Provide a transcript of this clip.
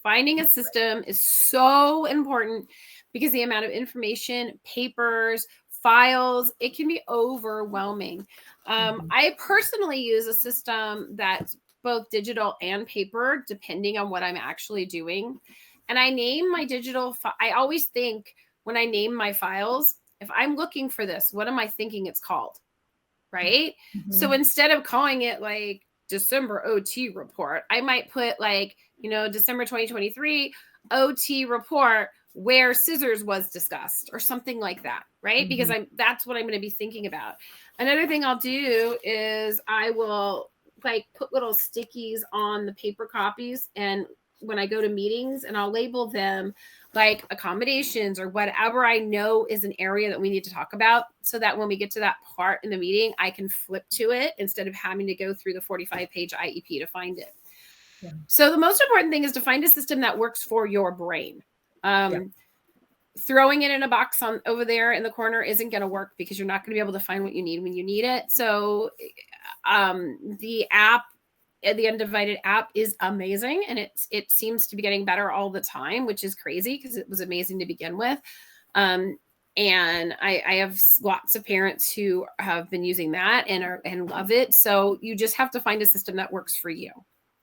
Finding a system is so important because the amount of information, papers, files, it can be overwhelming. I personally use a system that's both digital and paper, depending on what I'm actually doing. And I name my I always think when I name my files, if I'm looking for this, what am I thinking it's called? Right? So instead of calling it like December OT report, I might put like, December 2023 OT report where scissors was discussed or something like that, right? Because that's what I'm going to be thinking about. Another thing I'll do is I will like put little stickies on the paper copies, and when I go to meetings, and I'll label them like accommodations or whatever I know is an area that we need to talk about, so that when we get to that part in the meeting, I can flip to it instead of having to go through the 45-page IEP to find it. Yeah. So the most important thing is to find a system that works for your brain. Throwing it in a box over there in the corner isn't going to work because you're not going to be able to find what you need when you need it. So the app, the Undivided app, is amazing, and it seems to be getting better all the time, which is crazy because it was amazing to begin with. And I have lots of parents who have been using that and love it. So you just have to find a system that works for you.